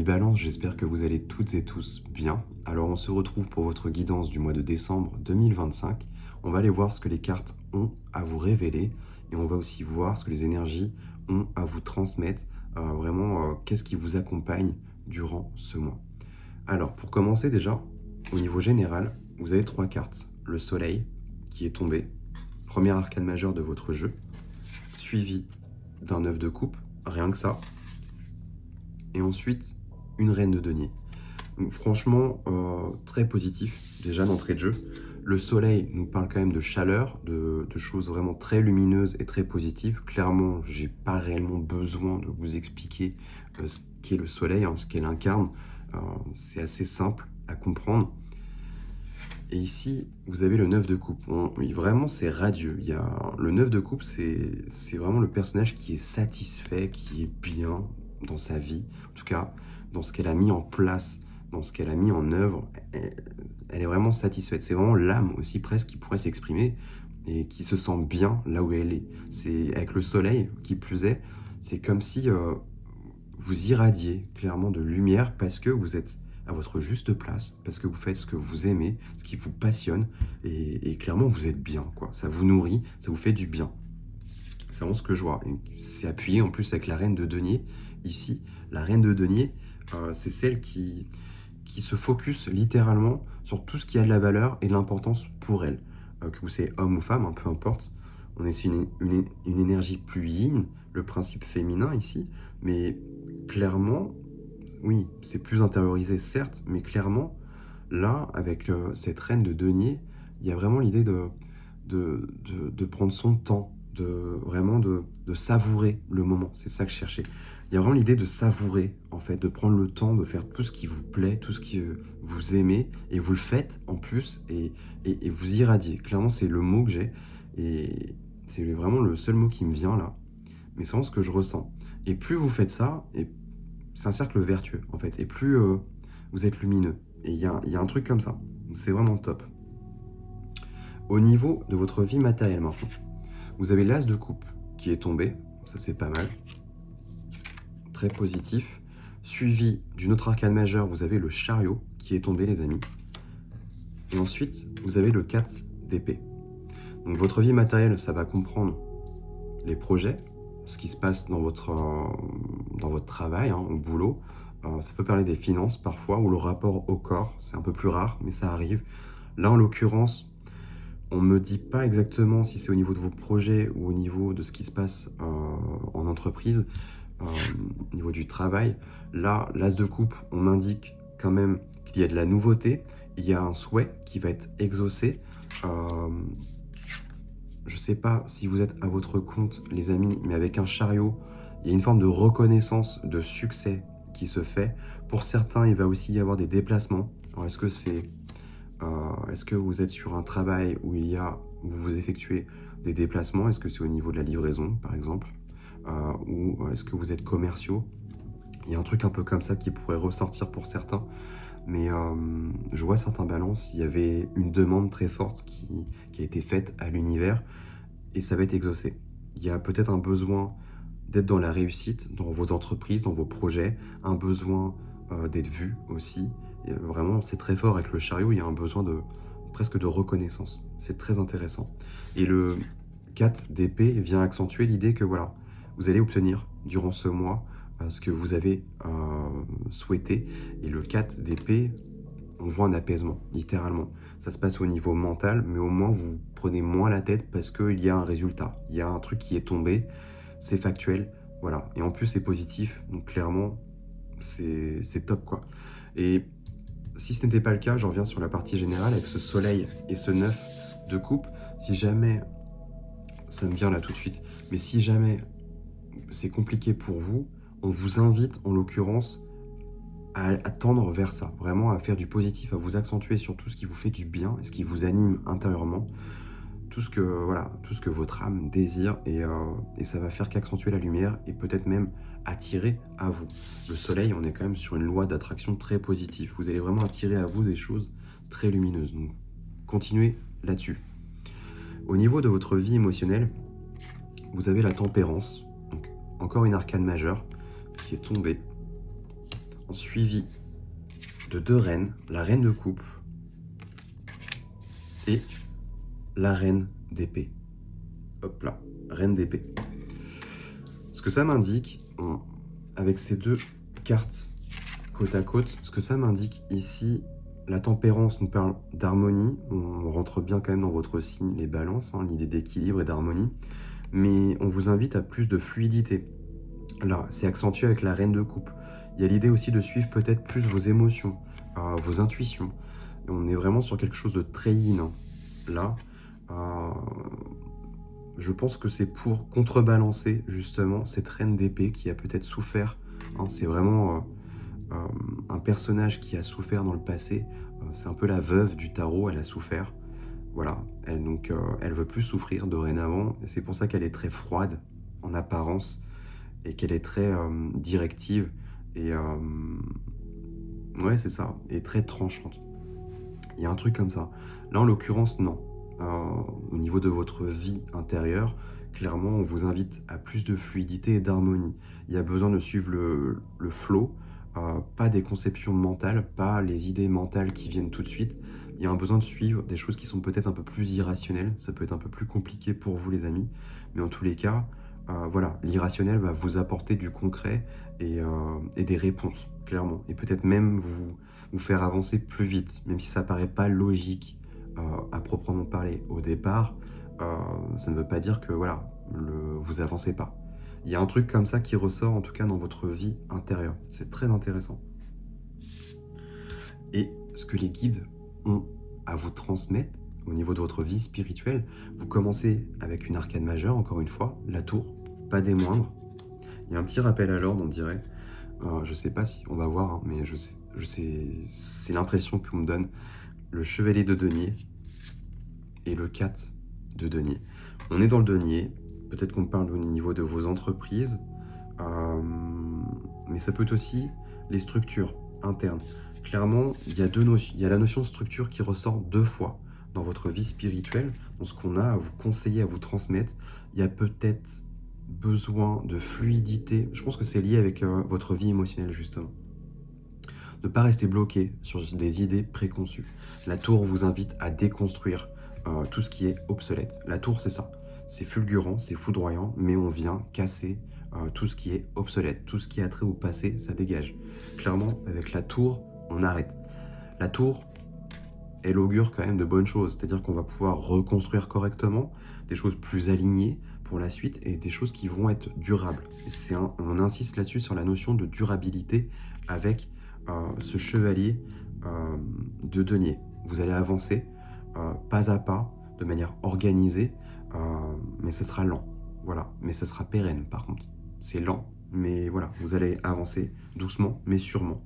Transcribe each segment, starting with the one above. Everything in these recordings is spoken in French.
Amis Balance, j'espère que vous allez toutes et tous bien. Alors on se retrouve pour votre guidance du mois de décembre 2025. On va aller voir ce que les cartes ont à vous révéler et on va aussi voir ce que les énergies ont à vous transmettre. Vraiment, qu'est-ce qui vous accompagne durant ce mois. Alors pour commencer déjà, au niveau général, vous avez 3 cartes. Le soleil qui est tombé, premier arcane majeur de votre jeu, suivi d'un 9 de coupe, rien que ça. Et ensuite, une reine de denier. Donc, franchement, très positif déjà d'entrée de jeu. Le soleil nous parle quand même de chaleur, de choses vraiment très lumineuses et très positives. Clairement, j'ai pas réellement besoin de vous expliquer ce qu'est le soleil, hein, ce qu'elle incarne. C'est assez simple à comprendre. Et ici, vous avez le 9 de coupe. Oui, vraiment, c'est radieux. Le 9 de coupe, c'est vraiment le personnage qui est satisfait, qui est bien dans sa vie. En tout cas, dans ce qu'elle a mis en place, dans ce qu'elle a mis en œuvre. Elle est vraiment satisfaite. C'est vraiment l'âme aussi presque qui pourrait s'exprimer et qui se sent bien là où elle est. C'est avec le soleil, qui plus est, c'est comme si vous irradiez clairement de lumière parce que vous êtes à votre juste place, parce que vous faites ce que vous aimez, ce qui vous passionne, et clairement vous êtes bien, quoi. Ça vous nourrit, ça vous fait du bien. C'est vraiment ce que je vois. C'est appuyé en plus avec la reine de denier, ici. La reine de denier, c'est celle qui se focus littéralement sur tout ce qui a de la valeur et de l'importance pour elle. Que vous soyez homme ou femme, hein, peu importe. On est sur une énergie plus yin, le principe féminin ici, mais clairement, oui, c'est plus intériorisé, certes, mais clairement, là, avec cette reine de denier, il y a vraiment l'idée de prendre son temps, de savourer le moment. C'est ça que je cherchais. Il y a vraiment l'idée de savourer, en fait, de prendre le temps de faire tout ce qui vous plaît, tout ce que vous aimez, et vous le faites en plus, et vous irradiez. Clairement, c'est le mot que j'ai, et c'est vraiment le seul mot qui me vient là, mais c'est vraiment ce que je ressens. Et plus vous faites ça, et c'est un cercle vertueux, en fait, et plus vous êtes lumineux. Et il y a un truc comme ça. C'est vraiment top. Au niveau de votre vie matérielle maintenant, vous avez l'as de coupe qui est tombé. Ça, c'est pas mal. Très positif. Suivi d'une autre arcane majeure, vous avez le chariot qui est tombé, les amis. Et ensuite, vous avez le 4 d'épée. Donc, votre vie matérielle, ça va comprendre les projets, ce qui se passe dans votre travail, hein, au boulot. Ça peut parler des finances parfois, ou le rapport au corps. C'est un peu plus rare, mais ça arrive. Là, en l'occurrence, on ne me dit pas exactement si c'est au niveau de vos projets ou au niveau de ce qui se passe en entreprise, au niveau du travail. Là, l'as de coupe, on m'indique quand même qu'il y a de la nouveauté, il y a un souhait qui va être exaucé. Je ne sais pas si vous êtes à votre compte, les amis, mais avec un chariot, il y a une forme de reconnaissance, de succès qui se fait. Pour certains, il va aussi y avoir des déplacements. Alors, est-ce que vous êtes sur un travail où vous effectuez des déplacements? Est-ce que c'est au niveau de la livraison, par exemple? Ou est-ce que vous êtes commerciaux? Il y a un truc un peu comme ça qui pourrait ressortir pour certains. Mais je vois certains balances, il y avait une demande très forte qui a été faite à l'univers et ça va être exaucé. Il y a peut-être un besoin d'être dans la réussite, dans vos entreprises, dans vos projets, un besoin d'être vu aussi. Et vraiment, c'est très fort avec le chariot, il y a un besoin presque de reconnaissance. C'est très intéressant. Et le 4 d'épée vient accentuer l'idée que voilà, vous allez obtenir durant ce mois ce que vous avez souhaité. Et le 4 d'épée, on voit un apaisement, littéralement. Ça se passe au niveau mental, mais au moins vous prenez moins la tête parce qu'il y a un résultat. Il y a un truc qui est tombé, c'est factuel, voilà. Et en plus, c'est positif, donc clairement, c'est top, quoi. Et si ce n'était pas le cas, je reviens sur la partie générale avec ce soleil et ce 9 de coupe. Si jamais, ça me vient là tout de suite, mais si jamais c'est compliqué pour vous, on vous invite en l'occurrence à tendre vers ça, vraiment à faire du positif, à vous accentuer sur tout ce qui vous fait du bien et ce qui vous anime intérieurement, tout ce que votre âme désire, et ça va faire qu'accentuer la lumière et peut-être même attirer à vous. Le soleil, on est quand même sur une loi d'attraction très positive. Vous allez vraiment attirer à vous des choses très lumineuses. Donc, continuez là-dessus. Au niveau de votre vie émotionnelle, vous avez la tempérance, donc encore une arcane majeure qui est tombée. suivi de 2 reines, la reine de coupe et la reine d'épée. Hop là, reine d'épée. Ce que ça m'indique, avec ces 2 cartes côte à côte, ce que ça m'indique ici, la tempérance nous parle d'harmonie. On rentre bien quand même dans votre signe, les balances, hein, l'idée d'équilibre et d'harmonie. Mais on vous invite à plus de fluidité. Là, c'est accentué avec la reine de coupe. Il y a l'idée aussi de suivre peut-être plus vos émotions, vos intuitions. Et on est vraiment sur quelque chose de très yin, hein. Là, je pense que c'est pour contrebalancer justement cette reine d'épée qui a peut-être souffert, hein. C'est vraiment un personnage qui a souffert dans le passé. C'est un peu la veuve du tarot, elle a souffert. Voilà, elle veut plus souffrir dorénavant. C'est pour ça qu'elle est très froide en apparence et qu'elle est très directive et ouais, c'est ça, et très tranchante. Il y a un truc comme ça. Là, en l'occurrence, non. Au niveau de votre vie intérieure, clairement, on vous invite à plus de fluidité et d'harmonie. Il y a besoin de suivre le flow, pas des conceptions mentales, pas les idées mentales qui viennent tout de suite. Il y a un besoin de suivre des choses qui sont peut-être un peu plus irrationnelles. Ça peut être un peu plus compliqué pour vous, les amis. Mais en tous les cas, voilà, l'irrationnel va vous apporter du concret et des réponses, clairement. Et peut-être même vous faire avancer plus vite, même si ça paraît pas logique à proprement parler au départ. Ça ne veut pas dire que voilà, vous avancez pas. Il y a un truc comme ça qui ressort en tout cas dans votre vie intérieure. C'est très intéressant. Et ce que les guides ont à vous transmettre au niveau de votre vie spirituelle, vous commencez avec une arcane majeure, encore une fois, la tour, pas des moindres. Il y a un petit rappel à l'ordre, on dirait. Je sais pas si on va voir, hein, mais je sais, c'est l'impression qu'on me donne. Le chevalier de denier et le 4 de denier. On est dans le denier, peut-être qu'on parle au niveau de vos entreprises, mais ça peut être aussi les structures internes. Clairement, il y a la notion de structure qui ressort 2 fois dans votre vie spirituelle, dans ce qu'on a à vous conseiller, à vous transmettre. Il y a peut-être besoin de fluidité. Je pense que c'est lié avec votre vie émotionnelle, justement. Ne pas rester bloqué sur des idées préconçues. La tour vous invite à déconstruire tout ce qui est obsolète. La tour, c'est ça. C'est fulgurant, c'est foudroyant, mais on vient casser tout ce qui est obsolète. Tout ce qui a trait au passé, ça dégage. Clairement, avec la tour, on arrête. La tour, elle augure quand même de bonnes choses. C'est-à-dire qu'on va pouvoir reconstruire correctement, des choses plus alignées pour la suite et des choses qui vont être durables. On insiste là-dessus sur la notion de durabilité avec ce chevalier de denier. Vous allez avancer pas à pas, de manière organisée, mais ce sera lent. Voilà, mais ce sera pérenne par contre. C'est lent, mais voilà, vous allez avancer doucement, mais sûrement.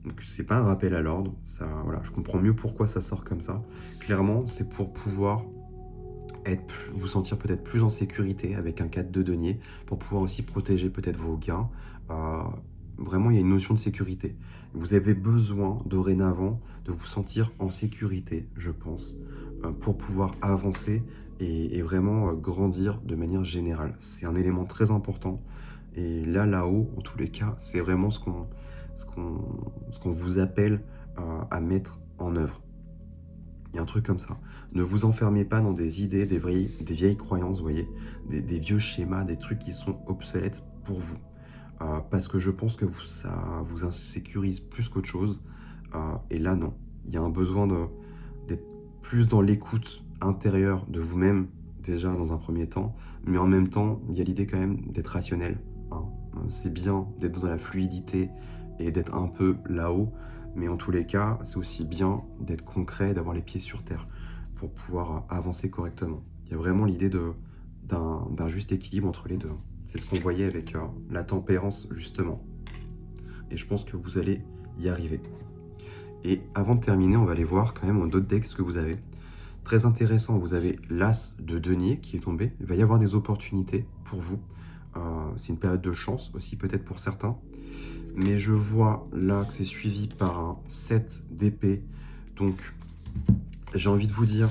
Donc c'est pas un rappel à l'ordre, ça, voilà, je comprends mieux pourquoi ça sort comme ça. Clairement, c'est pour pouvoir vous sentir peut-être plus en sécurité avec un 4 de denier, pour pouvoir aussi protéger peut-être vos gains. Vraiment, il y a une notion de sécurité. Vous avez besoin dorénavant de vous sentir en sécurité, je pense, pour pouvoir avancer et vraiment grandir de manière générale. C'est un élément très important. Et là-haut, en tous les cas, c'est vraiment ce qu'on vous appelle à mettre en œuvre. Il y a un truc comme ça. Ne vous enfermez pas dans des idées, des vieilles croyances, vous voyez, des vieux schémas, des trucs qui sont obsolètes pour vous. Parce que je pense que ça vous insécurise plus qu'autre chose. Et là, non. Il y a un besoin d'être plus dans l'écoute intérieure de vous-même, déjà dans un premier temps. Mais en même temps, il y a l'idée quand même d'être rationnel, hein. C'est bien d'être dans la fluidité et d'être un peu là-haut. Mais en tous les cas, c'est aussi bien d'être concret, d'avoir les pieds sur terre pour pouvoir avancer correctement. Il y a vraiment l'idée d'un juste équilibre entre les deux. C'est ce qu'on voyait avec la tempérance, justement. Et je pense que vous allez y arriver. Et avant de terminer, on va aller voir quand même en d'autres decks ce que vous avez. Très intéressant, vous avez l'As de denier qui est tombé. Il va y avoir des opportunités pour vous. C'est une période de chance aussi peut-être pour certains. Mais je vois là que c'est suivi par un 7 d'épée. Donc, j'ai envie de vous dire,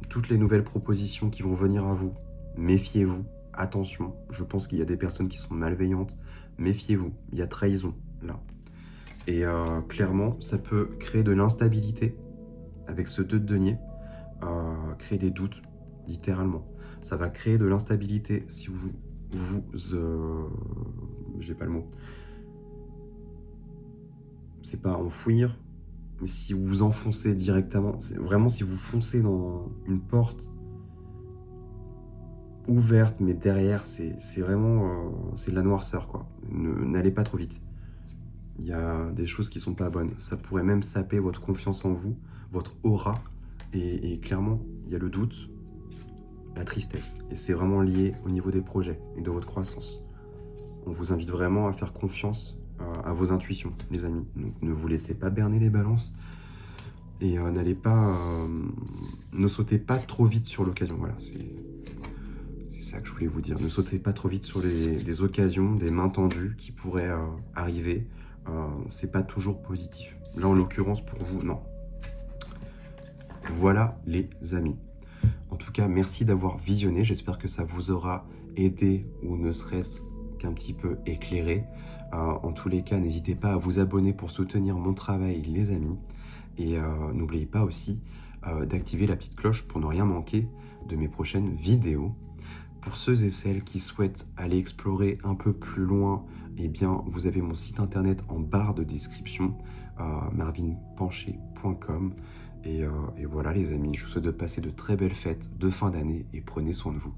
toutes les nouvelles propositions qui vont venir à vous, méfiez-vous, attention. Je pense qu'il y a des personnes qui sont malveillantes. Méfiez-vous, il y a trahison là. Et clairement, ça peut créer de l'instabilité avec ce 2 de denier, créer des doutes, littéralement. Ça va créer de l'instabilité si j'ai pas le mot. C'est pas enfouir, mais si vous vous enfoncez directement, c'est vraiment si vous foncez dans une porte ouverte, mais derrière, c'est vraiment, c'est de la noirceur, quoi. N'allez pas trop vite. Il y a des choses qui sont pas bonnes. Ça pourrait même saper votre confiance en vous, votre aura. Et clairement, il y a le doute, la tristesse. Et c'est vraiment lié au niveau des projets et de votre croissance. On vous invite vraiment à faire confiance à vos intuitions, les amis. Donc ne vous laissez pas berner les balances. Et n'allez pas... ne sautez pas trop vite sur l'occasion. Voilà, c'est ça que je voulais vous dire. Ne sautez pas trop vite sur des occasions, des mains tendues qui pourraient arriver. C'est pas toujours positif. Là, en l'occurrence, pour vous, non. Voilà, les amis. En tout cas, merci d'avoir visionné. J'espère que ça vous aura aidé ou ne serait-ce qu'un petit peu éclairé. En tous les cas, n'hésitez pas à vous abonner pour soutenir mon travail, les amis. Et n'oubliez pas aussi d'activer la petite cloche pour ne rien manquer de mes prochaines vidéos. Pour ceux et celles qui souhaitent aller explorer un peu plus loin, eh bien, vous avez mon site internet en barre de description, marvinpancher.com. Et voilà les amis, je vous souhaite de passer de très belles fêtes de fin d'année et prenez soin de vous.